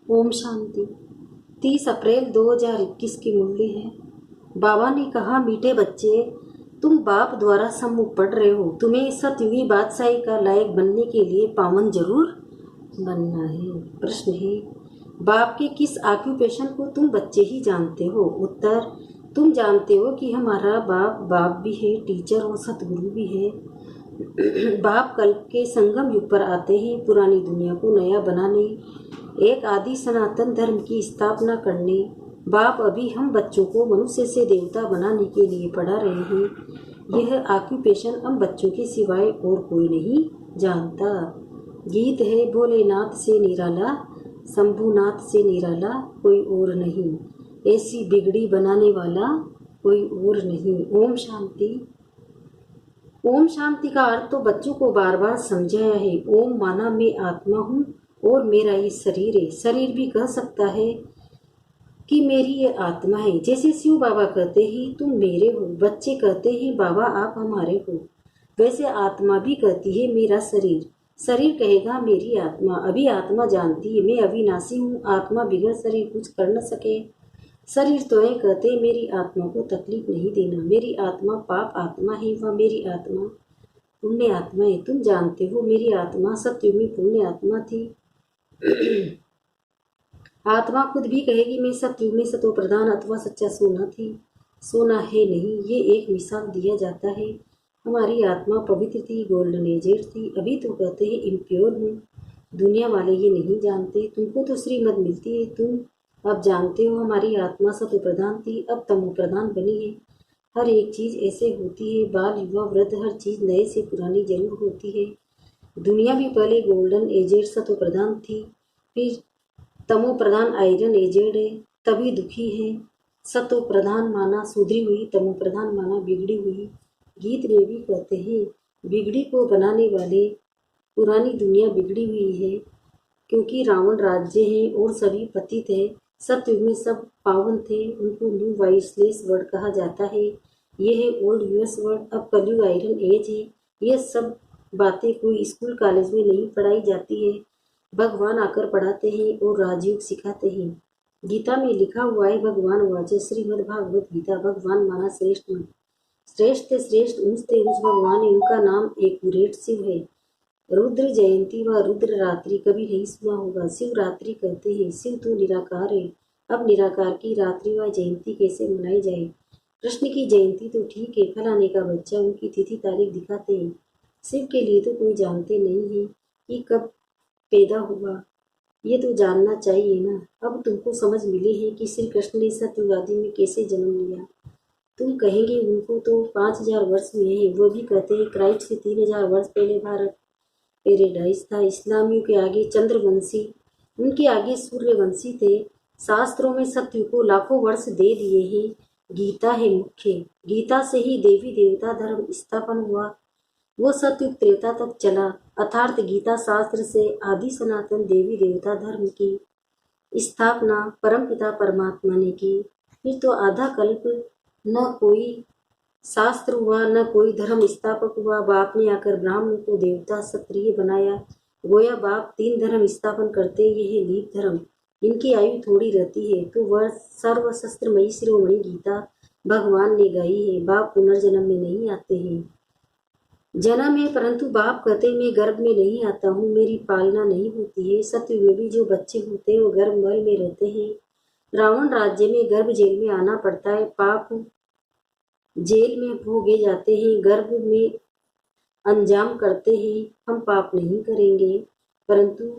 ओम शांति। 30 अप्रैल 2021 की मुरली है। बाबा ने कहा, मीठे बच्चे, तुम बाप द्वारा सम्मुख पढ़ रहे हो। तुम्हें सतयुगी बादशाही का लायक बनने के लिए पावन जरूर बनना है। प्रश्न है, बाप के किस ऑक्यूपेशन को तुम बच्चे ही जानते हो? उत्तर, तुम जानते हो कि हमारा बाप भी है, टीचर और सतगुरु भी है। बाप कल्प के संगम युग पर आते हैं, पुरानी दुनिया को नया बनाने, एक आदि सनातन धर्म की स्थापना करने। बाप अभी हम बच्चों को मनुष्य से देवता बनाने के लिए पढ़ा रहे हैं। यह ऑक्यूपेशन हम बच्चों के सिवाय और कोई नहीं जानता। गीत है, भोलेनाथ से निराला, शंभुनाथ से निराला कोई और नहीं, ऐसी बिगड़ी बनाने वाला कोई और नहीं। ओम शांति। ओम शांति का अर्थ तो बच्चों को बार बार समझाया है। ओम माना मैं आत्मा हूँ और मेरा ये शरीर है। शरीर भी कह सकता है कि मेरी ये आत्मा है। जैसे शिव बाबा कहते हैं तुम मेरे हो, बच्चे कहते हैं बाबा आप हमारे हो, वैसे आत्मा भी कहती है मेरा शरीर। शरीर कहेगा मेरी आत्मा। अभी आत्मा जानती है मैं अविनाशी हूँ, आत्मा बिगड़ शरीर कुछ कर न सके। शरीर तो ये कहते मेरी आत्मा को तकलीफ नहीं देना। मेरी आत्मा पाप आत्मा है, वह मेरी आत्मा पुण्य आत्मा है। तुम जानते हो मेरी आत्मा सत्युग में पुण्य आत्मा थी। आत्मा खुद भी कहेगी मैं सत्युग में सतो प्रधान अथवा सच्चा सोना थी। सोना है नहीं, ये एक मिसाल दिया जाता है। हमारी आत्मा पवित्र थी, गोल्डन एजेड थी। अभी तो कहते हैं इम्प्योर हूँ। दुनिया वाले ये नहीं जानते। तुमको तो श्रीमत मिलती है, तुम अब जानते हो हमारी आत्मा सतो प्रधान थी, अब तमो प्रधान बनी है। हर एक चीज ऐसे होती है, बाल युवा वृद्ध, हर चीज नए से पुरानी जरूर होती है। दुनिया भी पहले गोल्डन एजेड सतो प्रधान थी, फिर तमो प्रधान आयरन एजेड है, तभी दुखी है। सतो प्रधान माना सुधरी हुई, तमो प्रधान माना बिगड़ी हुई। गीत में भी कहते हैं बिगड़ी को बनाने वाले पुरानी दुनिया बिगड़ी हुई है, क्योंकि रावण राज्य है और सभी पतित है। सतयुग में सब पावन थे, उनको न्यू वाइसलेस वर्ड कहा जाता है। ये है ओल्ड यूएस वर्ड। अब कलयुग आयरन एज है। ये सब बातें कोई स्कूल कॉलेज में नहीं पढ़ाई जाती है, भगवान आकर पढ़ाते हैं और राजयोग सिखाते हैं। गीता में लिखा हुआ है, भगवान वाचे श्रीमद् भागवत गीता, भगवान माना श्रेष्ठ मन। श्रेष्ठ थे श्रेष्ठ, ऊंचते ऊंच भगवान है, उनका नाम एक्यूरेट शिव है। रुद्र जयंती व रुद्र रात्रि कभी नहीं सुना होगा। शिवरात्रि कहते हैं। शिव तो निराकार है, अब निराकार की रात्रि व जयंती कैसे मनाई जाए? कृष्ण की जयंती तो ठीक है, फलाने का बच्चा, उनकी तिथि तारीख दिखाते हैं। शिव के लिए तो कोई जानते नहीं है कि कब पैदा हुआ, ये तो जानना चाहिए ना। अब तुमको समझ मिली है कि श्री कृष्ण ने सतयुग आदि में कैसे जन्म लिया। तुम कहेंगे उनको तो 5000 वर्ष में है, वो भी कहते हैं क्राइस्ट से 3000 वर्ष पहले भारत पेरेडाइज था। इस्लामियों के आगे चंद्रवंशी, उनके आगे सूर्यवंशी थे। शास्त्रों में सत्य को लाखों वर्ष दे दिए हैं। गीता है मुख्य, गीता से ही देवी देवता धर्म स्थापन हुआ। वो सत्युग त्रेता तक चला, अर्थात गीता शास्त्र से आदि सनातन देवी देवता धर्म की स्थापना परमपिता परमात्मा ने की। फिर तो आधा कल्प न कोई शास्त्र हुआ, न कोई धर्म स्थापक हुआ। बाप ने आकर ब्राह्मण को देवता क्षत्रिय बनाया। गोया बाप 3 धर्म स्थापन करते, ये है लीप धर्म। इनकी आयु थोड़ी रहती है, तो वह सर्वशस्त्रमयी शिरोमणि गीता भगवान ने गाई है। बाप पुनर्जन्म में नहीं आते हैं, जन्म है, परंतु बाप कहते मैं गर्भ में नहीं आता हूँ, मेरी पालना नहीं होती है। सत्युग में भी जो बच्चे होते हैं वो गर्भ महल में रहते हैं। रावण राज्य में गर्भ जेल में आना पड़ता है। पाप जेल में भोगे जाते हैं, गर्भ में अंजाम करते हैं। हम पाप नहीं करेंगे, परंतु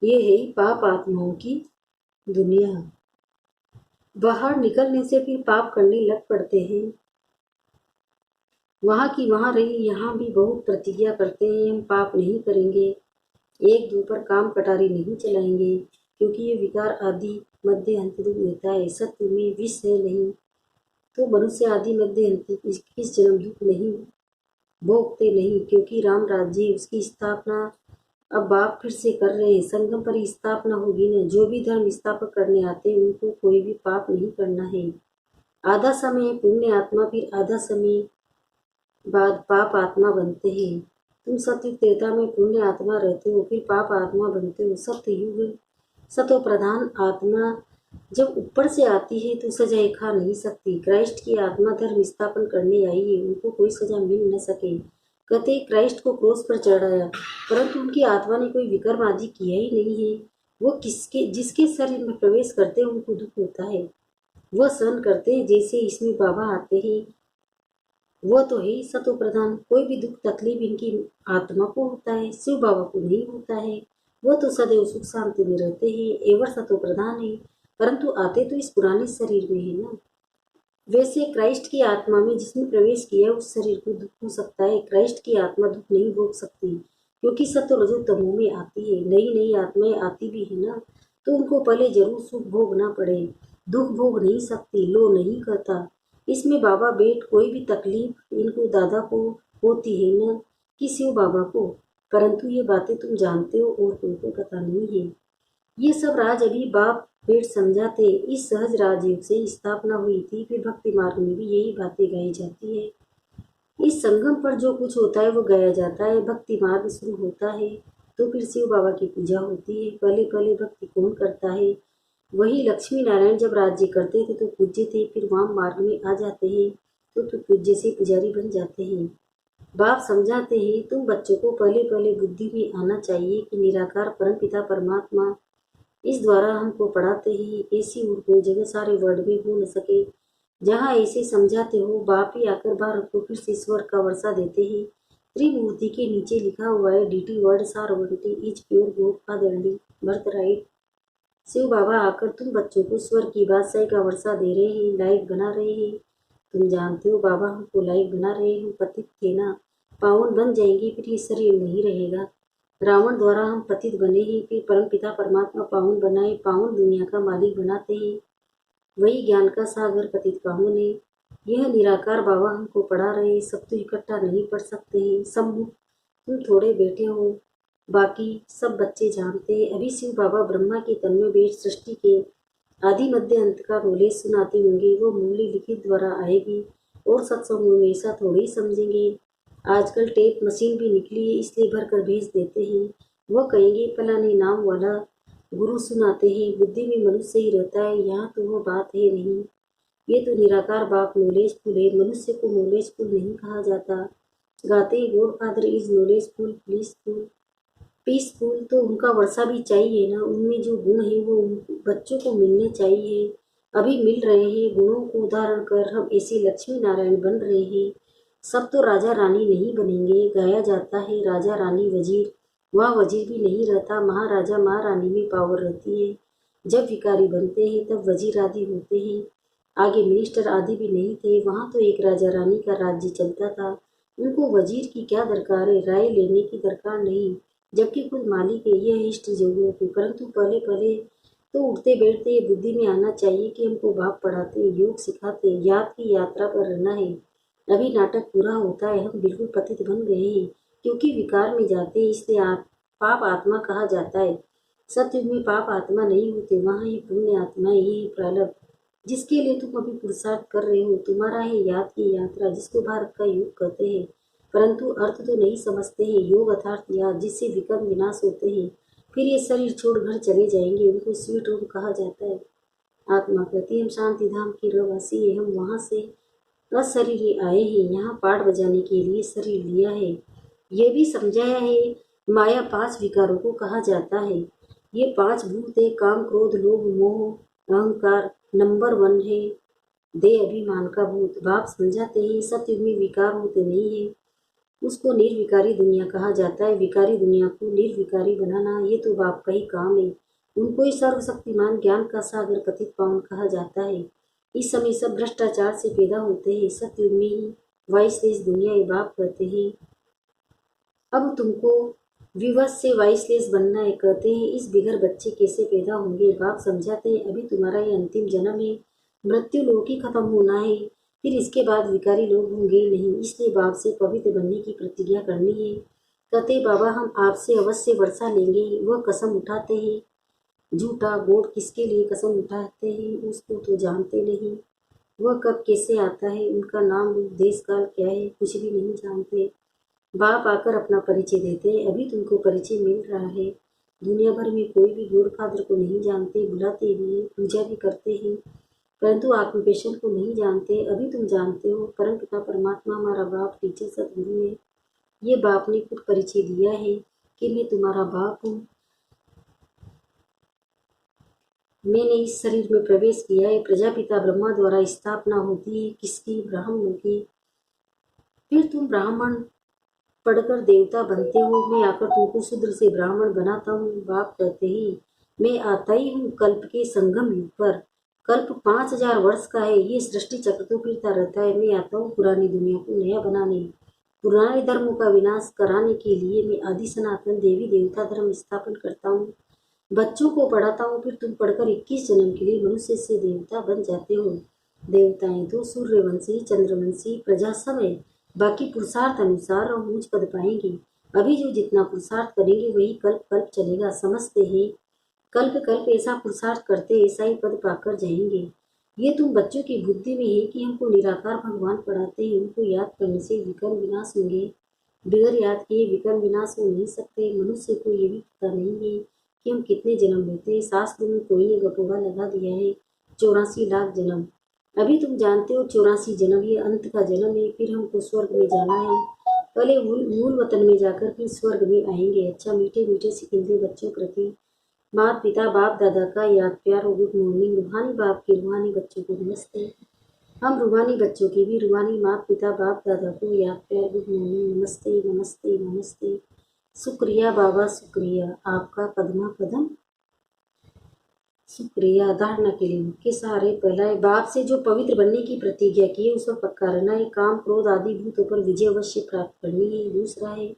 ये है पाप आत्माओं की दुनिया। बाहर निकलने से फिर पाप करने लग पड़ते हैं। वहाँ की वहाँ रही, यहाँ भी बहुत प्रतिज्ञा करते हैं हम पाप नहीं करेंगे, एक दो पर काम कटारी नहीं चलाएंगे, क्योंकि ये विकार आदि मध्य अंत दुख देता है। सत्य में विष है नहीं, तो मनुष्य आदि मध्य अंत किस जन्म दुख नहीं भोगते नहीं, क्योंकि राम राज्य उसकी स्थापना अब बाप फिर से कर रहे हैं। संगम पर स्थापना होगी न। जो भी धर्म स्थापक करने आते हैं उनको कोई भी पाप नहीं करना है। आधा समय पुण्य आत्मा, फिर आधा समय बाद पाप आत्मा बनते हैं। तुम सत्युग त्रेता में पुण्य आत्मा रहते हो, फिर पाप आत्मा बनते हो। सत्य युग सतो प्रधान आत्मा जब ऊपर से आती है तो सजाएं खा नहीं सकती। क्राइस्ट की आत्मा धर्म स्थापन करने आई है, उनको कोई सजा मिल न सके। कहते क्राइस्ट को क्रोस पर चढ़ाया, परंतु उनकी आत्मा ने कोई विकर्म आदि किया ही नहीं है। वो किसके जिसके शरीर में प्रवेश करते हैं उनको दुख होता है, वह सहन करते हैं। जैसे इसमें बाबा आते हैं, वह तो है ही सतो प्रधान। कोई भी दुख तकलीफ इनकी आत्मा को होता है, शिव बाबा को नहीं होता है। वह तो सदैव सुख शांति में रहते हैं, एवर सतो प्रधान है, परंतु आते तो इस पुराने शरीर में है ना। वैसे क्राइस्ट की आत्मा में जिसने प्रवेश किया उस शरीर को दुख हो सकता है, क्राइस्ट की आत्मा दुख नहीं भोग सकती, क्योंकि सतो रजो तमो में आती है। नई नई आत्माएं आती भी है ना, तो उनको पहले जरूर सुख भोगना पड़े, दुख भोग नहीं सकती, लो नहीं करता। इसमें बाबा बेट कोई भी तकलीफ इनको दादा को होती है ना कि शिव बाबा को, परंतु ये बातें तुम जानते हो और कोई को पता नहीं है। ये सब राज अभी बाप पेट समझाते। इस सहज राजयोग से स्थापना हुई थी, फिर भक्ति मार्ग में भी यही बातें गाई जाती है। इस संगम पर जो कुछ होता है वो गाया जाता है। भक्ति मार्ग शुरू होता है तो फिर शिव बाबा की पूजा होती है। पहले पहले भक्ति कौन करता है? वही लक्ष्मी नारायण जब राज्य करते थे तो पूज्य थे, फिर वाम मार्ग में आ जाते हैं तो फिर पूज्य से पुजारी बन जाते हैं। बाप समझाते हैं तुम बच्चों को पहले पहले बुद्धि में आना चाहिए कि निराकार परमपिता परमात्मा इस द्वारा हमको पढ़ाते हैं। ऐसी और कोई जगह सारे वर्ल्ड में हो न सके जहाँ ऐसे समझाते हो। बाप ही आकर भारत को फिर से स्वर का वर्षा देते हैं। त्रिमूर्ति के नीचे लिखा हुआ है deity world sovereignty is pure God fatherly birth right. Shiv Baba आकर तुम बच्चों को स्वर की बादशाही का वर्षा दे रहे हैं, लाइक बना रहे हैं। तुम जानते हो बाबा हमको लाइक बना रहे हैं। पतित थे ना, पावन बन जाएंगे, फिर ये शरीर नहीं रहेगा। रावण द्वारा हम पतित बने हैं, फिर परम पिता परमात्मा पावन बनाए, पावन दुनिया का मालिक बनाते हैं। वही ज्ञान का सागर पतित पावन है। यह निराकार बाबा हमको पढ़ा रहे हैं। सब तो इकट्ठा नहीं पढ़ सकते हैं, सम्मुख तुम थोड़े बैठे हो, बाकी सब बच्चे जानते हैं। अभी शिव बाबा ब्रह्मा के तन में बैठ सृष्टि के आदि मध्य अंत का नॉलेज सुनाते होंगे। वो मूल्य लिखित द्वारा आएगी और सत्संग में ऐसा थोड़ी ही समझेंगे। आजकल टेप मशीन भी निकली है, इसलिए भर कर भेज देते हैं। वो कहेंगे फलाने नाम वाला गुरु सुनाते हैं, बुद्धि में मनुष्य ही रहता है। यहाँ तो वो बात है नहीं। ये तो निराकार बाप नॉलेजफुल है, मनुष्य को नॉलेजफुल नहीं कहा जाता। गाते God father is knowledgeful blissful peaceful, तो उनका वर्षा भी चाहिए ना। उनमें जो गुण है वो बच्चों को मिलने चाहिए। अभी मिल रहे हैं। गुणों को उदाहरण कर हम ऐसे लक्ष्मी नारायण बन रहे हैं। सब तो राजा रानी नहीं बनेंगे। गाया जाता है राजा रानी वजीर, वहाँ वजीर भी नहीं रहता, महाराजा महारानी में पावर रहती है। जब भिखारी बनते हैं तब वजीर आदि होते हैं, आगे मिनिस्टर आदि भी नहीं थे। वहाँ तो एक राजा रानी का राज्य चलता था। उनको वजीर की क्या दरकार है, राय लेने की दरकार नहीं, जबकि खुद मालिक है। यह हिस्ट्री जोगियों की। परंतु पहले पहले तो उठते बैठते ये बुद्धि में आना चाहिए कि हमको बाप पढ़ाते, योग सिखाते, याद की यात्रा पर रहना है। अभी नाटक पूरा होता है, हम बिल्कुल पतित बन गए हैं, क्योंकि विकार में जाते हैं, इसलिए पाप आत्मा कहा जाता है। सतयुग में पाप आत्मा नहीं होते, वहाँ ये पुण्य आत्मा ही प्रारब्ध, जिसके लिए तुम अभी पुरुषार्थ कर रहे हो। तुम्हारा है याद की यात्रा, जिसको भारत का योग कहते हैं, परंतु अर्थ तो नहीं समझते हैं। योग अर्थात याद, जिससे विकर्म विनाश होते हैं, फिर ये शरीर छोड़ घर चले जाएंगे, उनको स्वीट होम कहा जाता है। आत्मा कहती है हम शांति धाम की रहवासी है, हम वहाँ से अशरीरी आए हैं, यहाँ पाठ बजाने के लिए शरीर लिया है। ये भी समझाया है माया 5 विकारों को कहा जाता है। ये 5 भूत है, काम क्रोध लोभ मोह अहंकार। नंबर 1 है दे अभिमान का भूत। बाप समझाते हैं सतयुग में विकार होते नहीं है, उसको निर्विकारी दुनिया कहा जाता है। विकारी दुनिया को निर्विकारी बनाना ये तो बाप का ही काम है। उनको ही सर्वशक्तिमान ज्ञान का सागर पतित पावन कहा जाता है। इस समय सब भ्रष्टाचार से पैदा होते हैं, सतयुग में ही वाइसलेस दुनिया ये बाप कहते हैं। अब तुमको विवश से वाइसलेस बनना है, कहते हैं इस बिगर बच्चे कैसे पैदा होंगे। बाप समझाते हैं अभी तुम्हारा ये अंतिम जन्म है, मृत्यु लोक ही खत्म होना है, फिर इसके बाद विकारी लोग होंगे नहीं, इसलिए बाप से पवित्र बनने की प्रतिज्ञा करनी है। कहते बाबा हम आपसे अवश्य वर्षा लेंगे। वह कसम उठाते हैं, झूठा गोड किसके लिए कसम उठाते हैं उसको तो जानते नहीं। वह कब कैसे आता है, उनका नाम रूप देश काल क्या है, कुछ भी नहीं जानते। बाप आकर अपना परिचय देते हैं, अभी तुमको परिचय मिल रहा है। दुनिया भर में कोई भी गॉड फादर को नहीं जानते, बुलाते भी हैं, पूजा भी करते हैं, परंतु आत्मपेशन को नहीं जानते। अभी तुम जानते हो परम पिता परमात्मा हमारा बाप, टीचर, सदगुरु है। ये बाप ने खुद परिचय दिया है कि मैं तुम्हारा बाप हूँ। मैंने इस शरीर में प्रवेश किया है। प्रजापिता ब्रह्मा द्वारा स्थापना होती है किसकी? ब्राह्मणों की। फिर तुम ब्राह्मण पढ़कर देवता बनते हो। मैं आकर तुमको शूद्र से ब्राह्मण बनाता हूँ। बाप कहते ही मैं आता ही हूँ कल्प के संगम युग पर। कल्प 5000 वर्ष का है। ये सृष्टि चक्र तो फिरता रहता है। मैं आता हूँ पुरानी दुनिया को नया बनाने, पुराने धर्मों का विनाश कराने के लिए। मैं आदि सनातन देवी देवता धर्म स्थापन करता हूँ। बच्चों को पढ़ाता हूँ। फिर तुम पढ़कर 21 जन्म के लिए मनुष्य से देवता बन जाते हो। देवताएं तो सूर्यवंशी, चंद्रवंशी, प्रजा सब है। बाकी पुरुषार्थ अनुसार और ऊंच पद पाएंगे। अभी जो जितना पुरुषार्थ करेंगे वही कल्प कल्प चलेगा। समझते हैं? कल्प कल्प ऐसा पुरुषार्थ करते ऐसा ही पद पाकर जाएंगे। ये तुम बच्चों की बुद्धि में है कि हमको निराकार भगवान पढ़ाते हैं। उनको याद करने से विकर्म विनाश होंगे। बगैर याद किए विकर्म विनाश हो नहीं सकते। मनुष्य को ये भी पता नहीं है कि हम कितने जन्म लेते हैं। शास्त्र में कोई ने गपोड़ा लगा दिया है 84 लाख जन्म। अभी तुम जानते हो 84 जन्म ये अंत का जन्म है। फिर हमको स्वर्ग में जाना है। पहले मूल वतन में जाकर फिर स्वर्ग में आएंगे। अच्छा, मीठे मीठे सिकंदे बच्चों प्रति माता पिता बाप दादा का याद प्यार और गुड मॉर्निंग। रूहानी बाप के रूहानी बच्चों को नमस्ते। हम रूहानी बच्चों की भी रूहानी माता पिता बाप दादा को याद प्यार गुड मॉर्निंग, नमस्ते नमस्ते नमस्ते। शुक्रिया बाबा, शुक्रिया आपका कदमा कदम शुक्रिया। धारणा के लिए मुख्य सहारे। पहला है बाप से जो पवित्र बनने की प्रतिज्ञा की है उस पर पक्का रहना है। काम क्रोध आदि भूतों पर विजय अवश्य प्राप्त करनी है। दूसरा है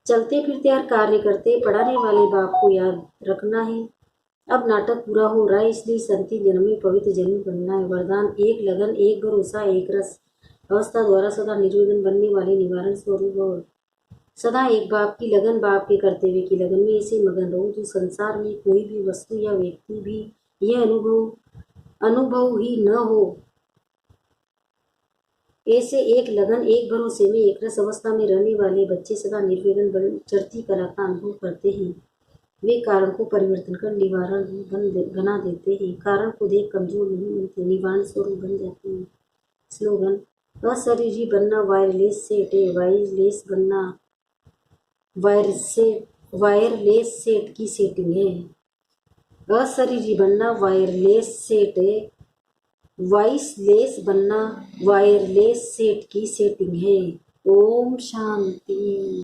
चलते फिरते हर कार्य करते पढ़ाने वाले बाप को याद रखना है। अब नाटक पूरा हो रहा है इसलिए संति जन्म में पवित्र जन्म बनना है। वरदान एक लगन, एक भरोसा, एक रस। अवस्था द्वारा सदा निर्विघ्न बनने वाले निवारण स्वरूप और सदा एक बाप की लगन, बाप के कर्तव्य की लगन में ऐसे मगन रहो जो संसार में कोई भी वस्तु या व्यक्ति भी यह अनुभव ही न हो। ऐसे एक लगन, एक भरोसे में एक रस अवस्था में रहने वाले बच्चे सदा निर्विघ्न चढ़ती कला का अनुभव करते हैं। वे कारण को परिवर्तन कर निवारण बना देते हैं। कारण को देख कमजोर नहीं बनते, निवारण स्वरूप बन जाते हैं। स्लोगन अशरीरी बनना वायरलेस सेट है। वायरलेस बनना वायरलेस सेट की सेटिंग है। अशरीरी बनना वायरलेस सेट है। वॉइसलेस बनना वायरलेस सेट की सेटिंग है। ओम शांति।